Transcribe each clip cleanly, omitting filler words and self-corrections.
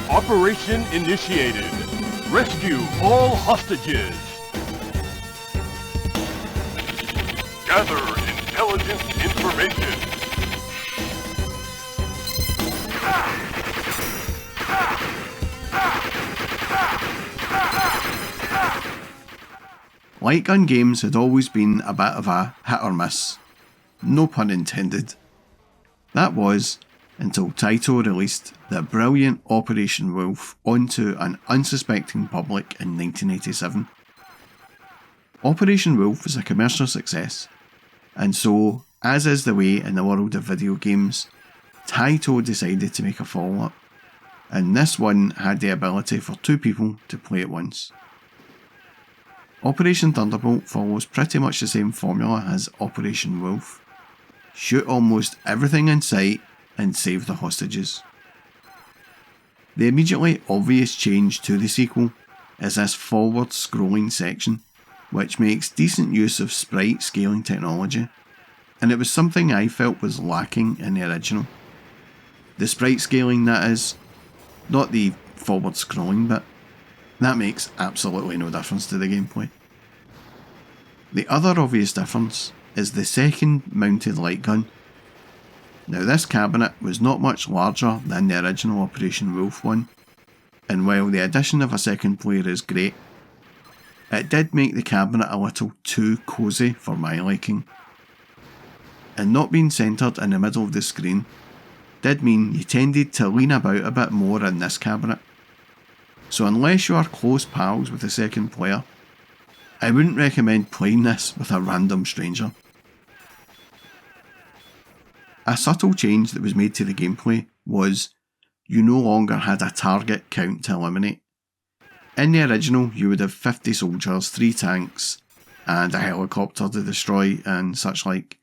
Operation initiated. Rescue all hostages. Gather intelligence information. Light gun games had always been a bit of a hit or miss. No pun intended. That was until Taito released the brilliant Operation Wolf onto an unsuspecting public in 1987. Operation Wolf was a commercial success, and so, as is the way in the world of video games, Taito decided to make a follow-up, and this one had the ability for two people to play at once. Operation Thunderbolt follows pretty much the same formula as Operation Wolf. Shoot almost everything in sight and save the hostages. The immediately obvious change to the sequel is this forward scrolling section, which makes decent use of sprite scaling technology, and it was something I felt was lacking in the original. The sprite scaling, that is, not the forward scrolling bit. That makes absolutely no difference to the gameplay. The other obvious difference is the second mounted light gun. Now this cabinet was not much larger than the original Operation Wolf one, and while the addition of a second player is great, it did make the cabinet a little too cosy for my liking. And not being centred in the middle of the screen did mean you tended to lean about a bit more in this cabinet. So unless you are close pals with the second player, I wouldn't recommend playing this with a random stranger. A subtle change that was made to the gameplay was you no longer had a target count to eliminate. In the original, you would have 50 soldiers, 3 tanks, and a helicopter to destroy and such like.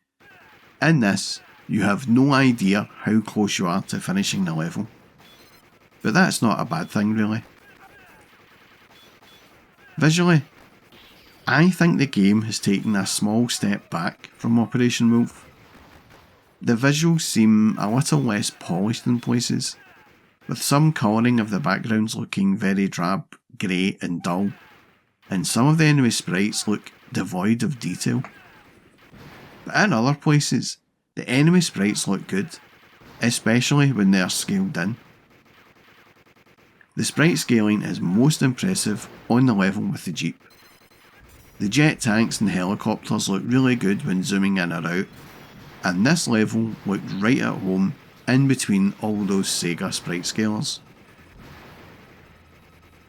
In this, you have no idea how close you are to finishing the level. But that's not a bad thing really. Visually, I think the game has taken a small step back from Operation Wolf. The visuals seem a little less polished in places, with some colouring of the backgrounds looking very drab, grey and dull, and some of the enemy sprites look devoid of detail. But in other places, the enemy sprites look good, especially when they are scaled in. The sprite scaling is most impressive on the level with the Jeep. The jet tanks and helicopters look really good when zooming in or out, and this level looked right at home in between all those Sega sprite scalers.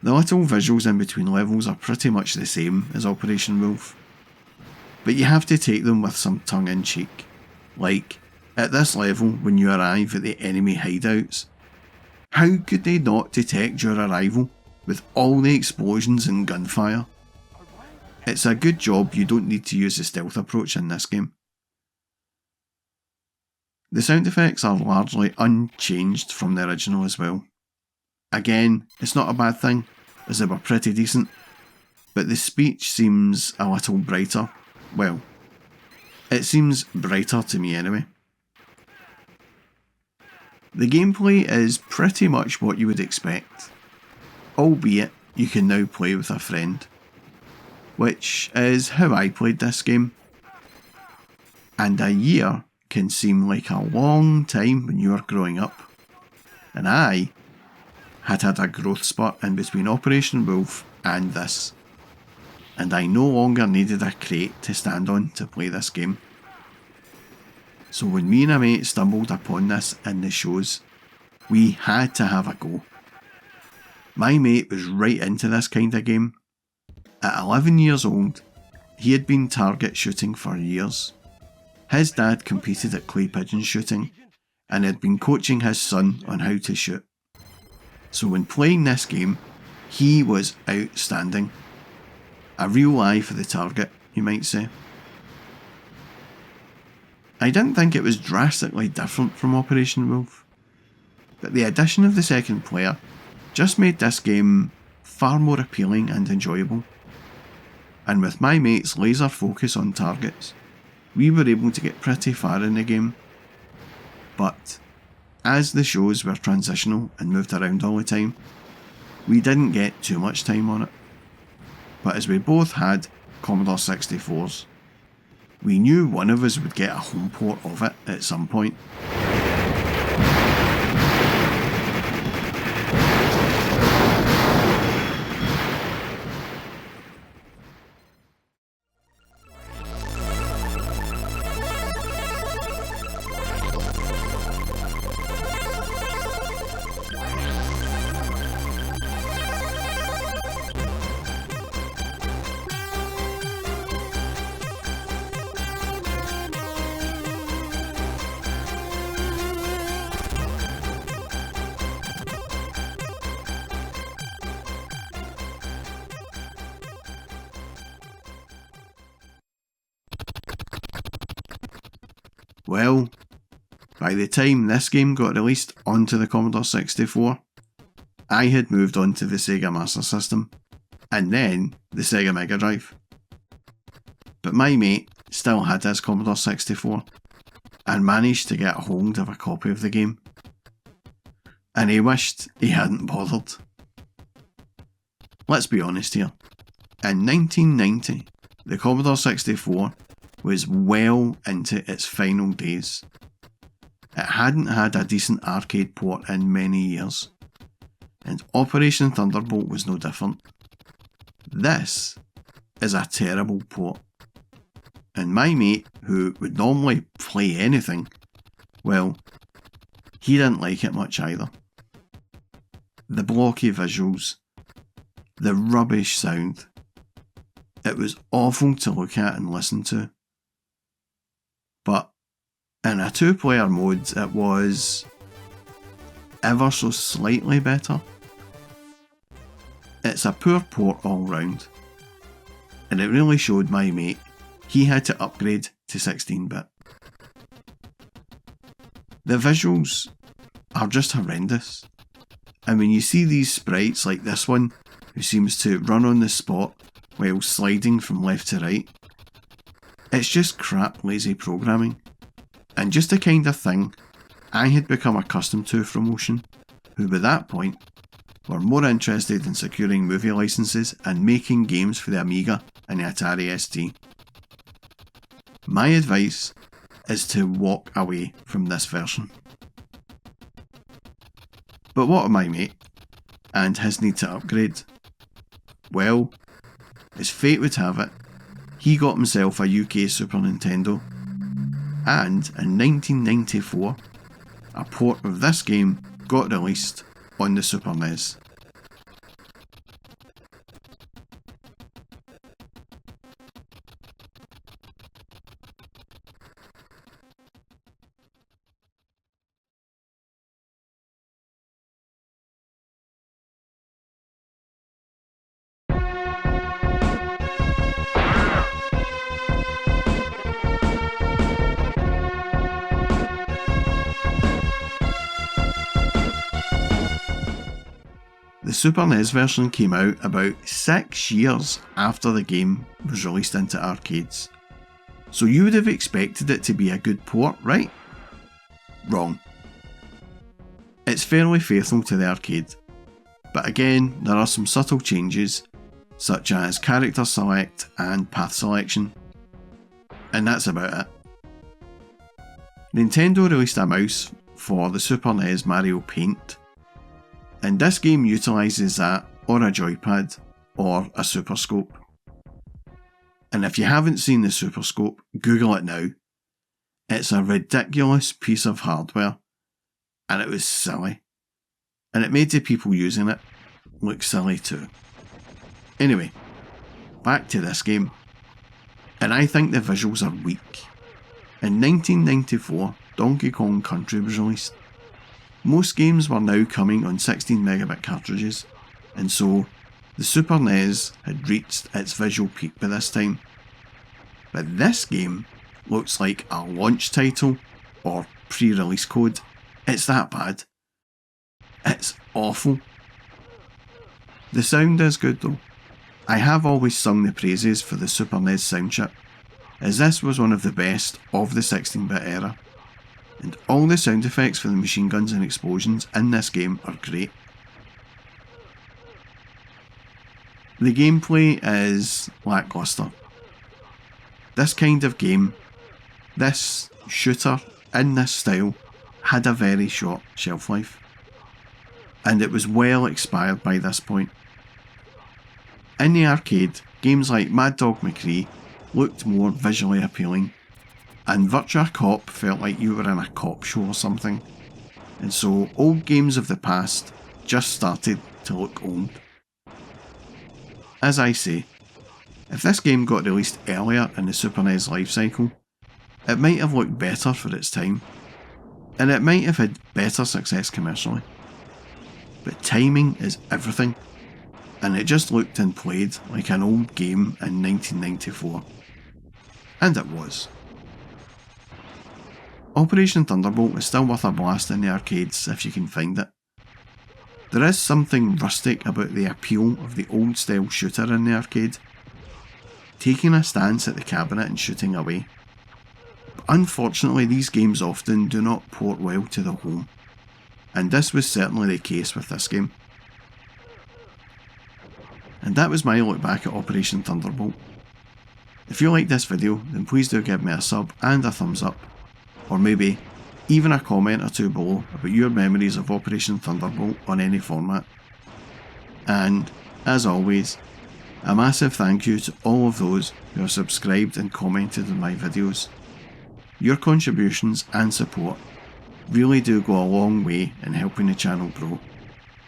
The little visuals in between levels are pretty much the same as Operation Wolf, but you have to take them with some tongue-in-cheek. Like, at this level when you arrive at the enemy hideouts, how could they not detect your arrival with all the explosions and gunfire? It's a good job you don't need to use the stealth approach in this game. The sound effects are largely unchanged from the original as well. Again, it's not a bad thing, as they were pretty decent, but the speech seems a little brighter. Well, it seems brighter to me anyway. The gameplay is pretty much what you would expect, albeit you can now play with a friend, which is how I played this game. And a year can seem like a long time when you are growing up, and I had a growth spurt in between Operation Wolf and this, and I no longer needed a crate to stand on to play this game. So when me and a mate stumbled upon this in the shows, we had to have a go. My mate was right into this kind of game. At 11 years old, he had been target shooting for years. His dad competed at clay pigeon shooting and had been coaching his son on how to shoot. So when playing this game, he was outstanding. A real eye for the target, you might say. I didn't think it was drastically different from Operation Wolf, but the addition of the second player just made this game far more appealing and enjoyable. And with my mate's laser focus on targets, we were able to get pretty far in the game. But as the shows were transitional and moved around all the time, we didn't get too much time on it. But as we both had Commodore 64s, we knew one of us would get a home port of it at some point. Well, by the time this game got released onto the Commodore 64, I had moved on to the Sega Master System, and then the Sega Mega Drive. But my mate still had his Commodore 64, and managed to get hold of a copy of the game. And he wished he hadn't bothered. Let's be honest here. In 1990, the Commodore 64 was well into its final days. It hadn't had a decent arcade port in many years, and Operation Thunderbolt was no different. This is a terrible port, and my mate, who would normally play anything, well, he didn't like it much either. The blocky visuals, the rubbish sound, it was awful to look at and listen to. But in a 2-player mode, it was ever so slightly better. It's a poor port all round, and it really showed my mate he had to upgrade to 16-bit. The visuals are just horrendous, and when you see these sprites like this one, who seems to run on the spot while sliding from left to right, it's just crap lazy programming, and just the kind of thing I had become accustomed to from Ocean, who by that point were more interested in securing movie licenses and making games for the Amiga and the Atari ST. My advice is to walk away from this version. But what of my mate and his need to upgrade? Well, as fate would have it, he got himself a UK Super Nintendo, and in 1994, a port of this game got released on the Super NES. The Super NES version came out about 6 years after the game was released into arcades. So you would have expected it to be a good port, right? Wrong. It's fairly faithful to the arcade, but again there are some subtle changes, such as character select and path selection, and that's about it. Nintendo released a mouse for the Super NES Mario Paint, and this game utilises that, or a joypad, or a Super Scope. And if you haven't seen the Super Scope, Google it now. It's a ridiculous piece of hardware, and it was silly. And it made the people using it look silly too. Anyway, back to this game. And I think the visuals are weak. In 1994, Donkey Kong Country was released. Most games were now coming on 16 megabit cartridges, and so the Super NES had reached its visual peak by this time. But this game looks like a launch title or pre-release code. It's that bad. It's awful. The sound is good though. I have always sung the praises for the Super NES sound chip, as this was one of the best of the 16-bit era. and all the sound effects for the machine guns and explosions in this game are great. The gameplay is lackluster. This kind of game, this shooter in this style, had a very short shelf life, and it was well expired by this point. In the arcade, games like Mad Dog McCree looked more visually appealing, and Virtua Cop felt like you were in a cop show or something, and so old games of the past just started to look old. As I say, if this game got released earlier in the Super NES lifecycle, it might have looked better for its time, and it might have had better success commercially. But timing is everything, and it just looked and played like an old game in 1994. And it was. Operation Thunderbolt is still worth a blast in the arcades if you can find it. There is something rustic about the appeal of the old style shooter in the arcade, taking a stance at the cabinet and shooting away. But unfortunately, these games often do not port well to the home, and this was certainly the case with this game. And that was my look back at Operation Thunderbolt. If you liked this video, then please do give me a sub and a thumbs up, or maybe even a comment or two below about your memories of Operation Thunderbolt on any format. And, as always, a massive thank you to all of those who have subscribed and commented on my videos. Your contributions and support really do go a long way in helping the channel grow,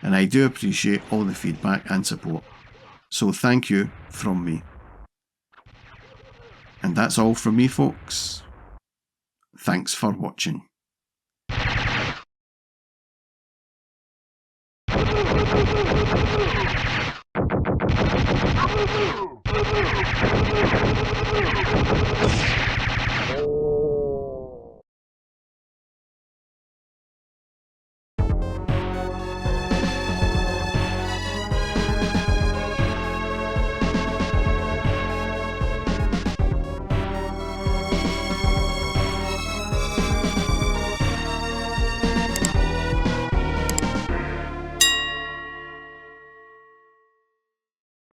and I do appreciate all the feedback and support. So thank you from me. And that's all from me, folks. Thanks for watching.